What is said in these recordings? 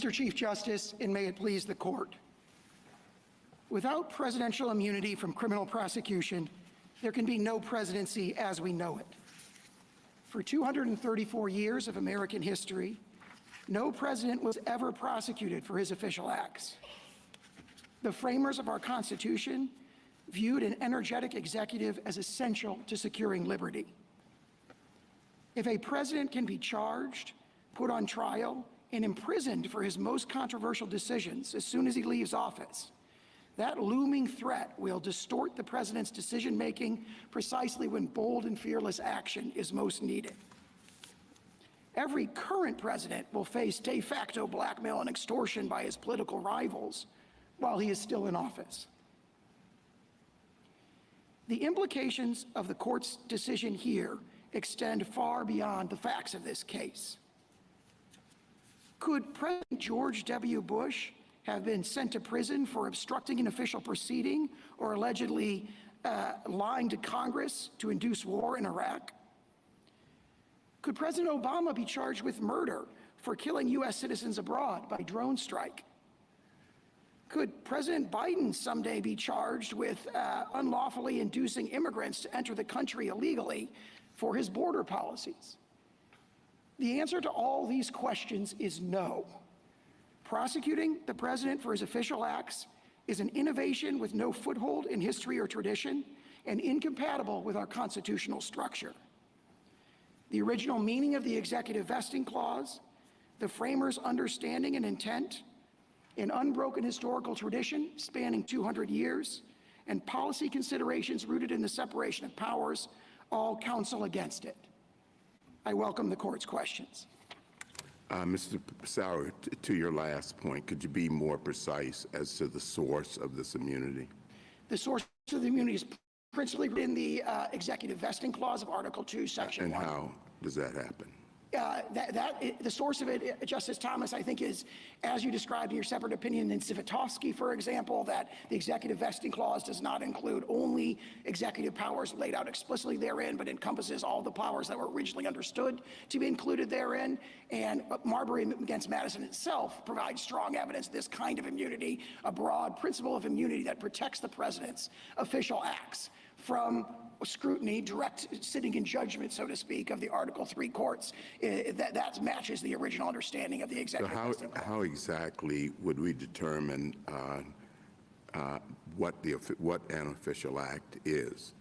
Mr. Chief Justice, and may it please the court. Without presidential immunity from criminal prosecution, there can be no presidency as we know it. For 234 years of American history, no president was ever prosecuted for his official acts. The framers of our Constitution viewed an energetic executive as essential to securing liberty. If a president can be charged, put on trial, and imprisoned for his most controversial decisions as soon as he leaves office, that looming threat will distort the president's decision-making precisely when bold and fearless action is most needed. Every current president will face de facto blackmail and extortion by his political rivals while he is still in office. The implications of the court's decision here extend far beyond the facts of this case. Could President George W. Bush have been sent to prison for obstructing an official proceeding or allegedly lying to Congress to induce war in Iraq? Could President Obama be charged with murder for killing U.S. citizens abroad by drone strike? Could President Biden someday be charged with unlawfully inducing immigrants to enter the country illegally for his border policies? The answer to all these questions is no. Prosecuting the president for his official acts is an innovation with no foothold in history or tradition and incompatible with our constitutional structure. The original meaning of the executive vesting clause, the framers' understanding and intent, an unbroken historical tradition spanning 200 years, and policy considerations rooted in the separation of powers all counsel against it. I welcome the court's questions. Mr. Sauer, to your last point, could you be more precise as to the source of this immunity? The source of the immunity is principally in the executive vesting clause of Article 2, Section 1. And how does that happen? The source of it, Justice Thomas, I think is, as you described in your separate opinion in Civitofsky, for example, that the executive vesting clause does not include only executive powers laid out explicitly therein, but encompasses all the powers that were originally understood to be included therein. And Marbury against Madison itself provides strong evidence this kind of immunity, a broad principle of immunity that protects the president's official acts from scrutiny, direct sitting in judgment, so to speak, of the Article 3 courts. That matches the original understanding of the executive. So how exactly would we determine what an official act is?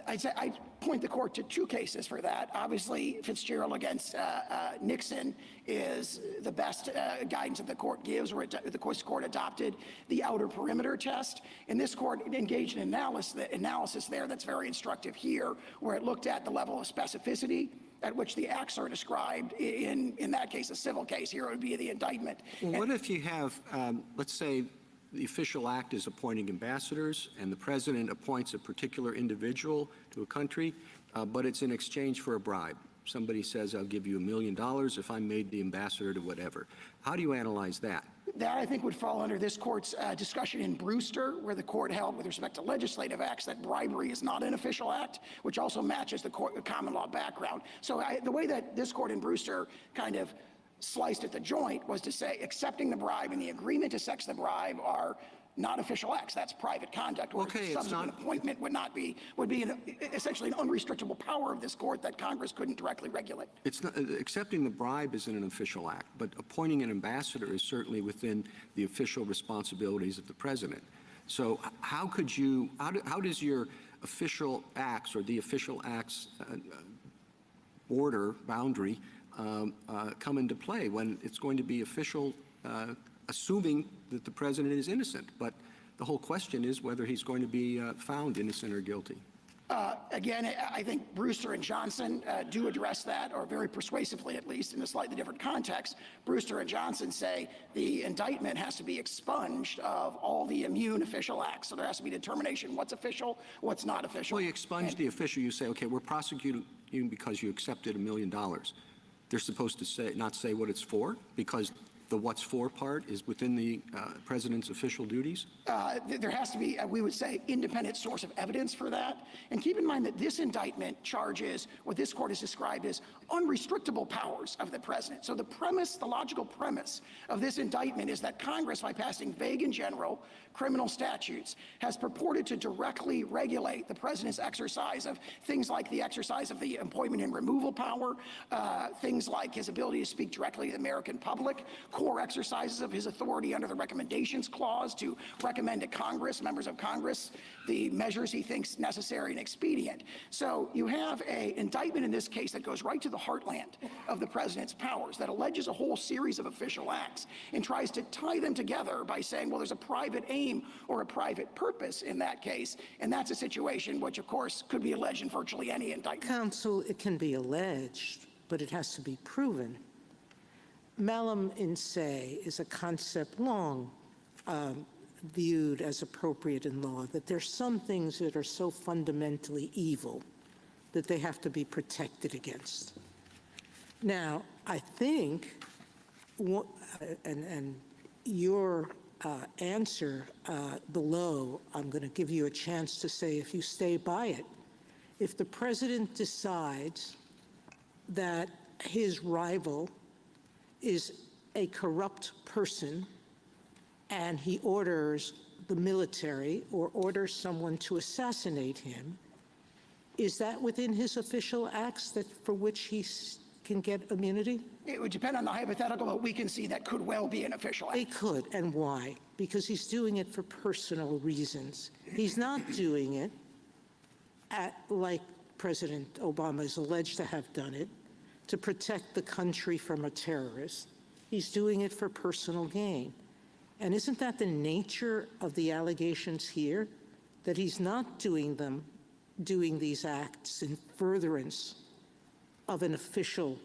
I point the court to two cases for that. Obviously, Fitzgerald against Nixon is the best guidance that the court gives, where the court adopted the outer perimeter test. And this court engaged in analysis there that's very instructive here, where it looked at the level of specificity at which the acts are described. In that case, a civil case. Here it would be the indictment. Well, what if you have, let's say, the official act is appointing ambassadors, and the president appoints a particular individual to a country, but it's in exchange for a bribe. Somebody says, I'll give you $1 million if I'm made the ambassador to whatever. How do you analyze that? That, I think, would fall under this court's discussion in Brewster, where the court held, with respect to legislative acts, that bribery is not an official act, which also matches the common law background. So the way that this court in Brewster kind of sliced at the joint was to say accepting the bribe and the agreement to sex the bribe are not official acts. That's private conduct. Okay, subsequent appointment would be essentially an unrestrictable power of this court that Congress couldn't directly regulate. It's not, accepting the bribe isn't an official act, but appointing an ambassador is certainly within the official responsibilities of the president. So how could you, how does your official acts or the official acts boundary come into play when it's going to be official, assuming that the president is innocent? But the whole question is whether he's going to be found innocent or guilty. Again, I think Brewster and Johnson do address that, or very persuasively at least, in a slightly different context. Brewster and Johnson say the indictment has to be expunged of all the immune official acts. So there has to be determination what's official, what's not official. Well, you expunge the official. You say, okay, we're prosecuting you because you accepted $1 million. They're supposed to say, not say what it's for, because the what's for part is within the president's official duties? There has to be, we would say, independent source of evidence for that. And keep in mind that this indictment charges what this court has described as unrestrictable powers of the president. So the premise, the logical premise of this indictment is that Congress, by passing vague and general criminal statutes, has purported to directly regulate the president's exercise of things like the exercise of the appointment and removal power, things like his ability to speak directly to the American public, core exercises of his authority under the Recommendations Clause to recommend to Congress, members of Congress, the measures he thinks necessary and expedient. So you have an indictment in this case that goes right to the heartland of the president's powers, that alleges a whole series of official acts and tries to tie them together by saying, well, there's a private aim or a private purpose in that case, and that's a situation which, of course, could be alleged in virtually any indictment. Counsel, it can be alleged, but it has to be proven. Malum in se is a concept long viewed as appropriate in law, that there's some things that are so fundamentally evil that they have to be protected against. Now, I think, and your answer below, I'm going to give you a chance to say if you stay by it. If the president decides that his rival is a corrupt person and he orders the military or orders someone to assassinate him, is that within his official acts that for which he can get immunity? It would depend on the hypothetical, but we can see that could well be an official act. It could, and why? Because he's doing it for personal reasons. He's not doing it like President Obama is alleged to have done it, to protect the country from a terrorist. He's doing it for personal gain. And isn't that the nature of the allegations here? That he's not doing these acts in furtherance of an official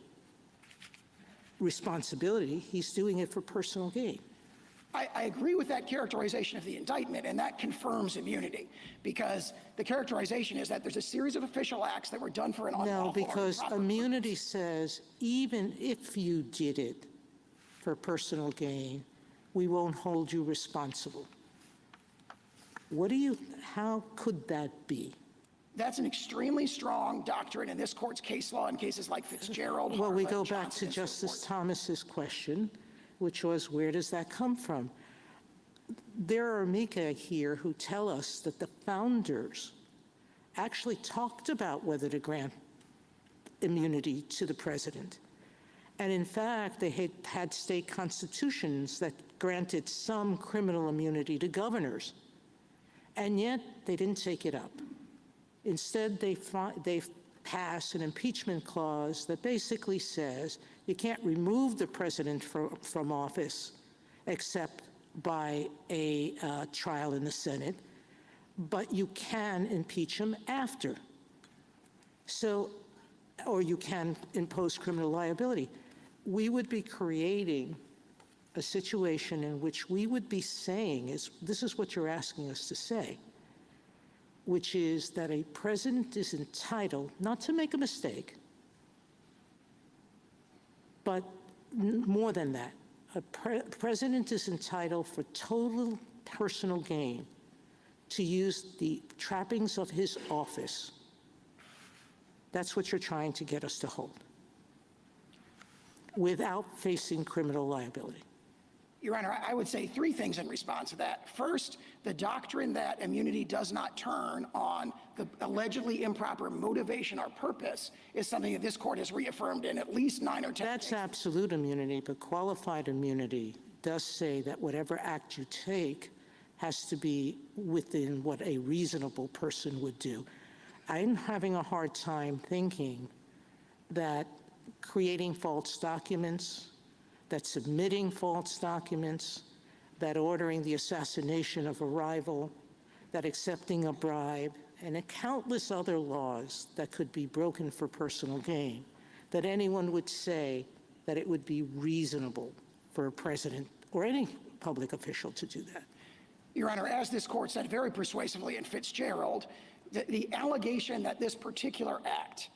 responsibility. He's doing it for personal gain. I agree with that characterization of the indictment, and that confirms immunity, because the characterization is that there's a series of official acts that were done for an unlawful No, because or improper immunity says even if you did it for personal gain, we won't hold you responsible. How could that be? That's an extremely strong doctrine in this court's case law in cases like Fitzgerald. Well, we Harlan, go back Johnson, to and so Justice forth. Thomas's question, which was, where does that come from? There are amici here who tell us that the founders actually talked about whether to grant immunity to the president. And in fact, they had state constitutions that granted some criminal immunity to governors. And yet, they didn't take it up. Instead, they passed an impeachment clause that basically says you can't remove the president from office except by a trial in the Senate, but you can impeach him after. So, or you can impose criminal liability. We would be creating a situation in which we would be saying, this is what you're asking us to say, which is that a president is entitled not to make a mistake, but more than that, a president is entitled for total personal gain to use the trappings of his office. That's what you're trying to get us to hold, without facing criminal liability. Your Honor, I would say three things in response to that. First, the doctrine that immunity does not turn on the allegedly improper motivation or purpose is something that this court has reaffirmed in at least 9 or 10 That's cases. absolute immunity, but qualified immunity does say that whatever act you take has to be within what a reasonable person would do. I'm having a hard time thinking that creating false documents, that submitting false documents, that ordering the assassination of a rival, that accepting a bribe, and countless other laws that could be broken for personal gain, that anyone would say that it would be reasonable for a president or any public official to do that. Your Honor, as this court said very persuasively in Fitzgerald, the allegation that this particular act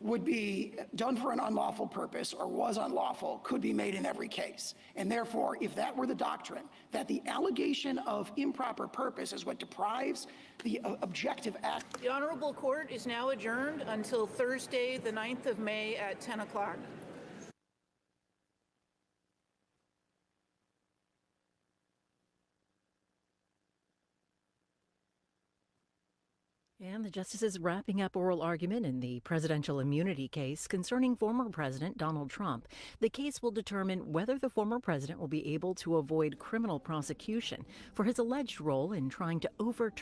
would be done for an unlawful purpose or was unlawful could be made in every case. And therefore, if that were the doctrine, that the allegation of improper purpose is what deprives the objective act. The Honorable Court is now adjourned until Thursday, the 9th of May at 10 o'clock. And the justice is wrapping up oral argument in the presidential immunity case concerning former President Donald Trump. The case will determine whether the former president will be able to avoid criminal prosecution for his alleged role in trying to overturn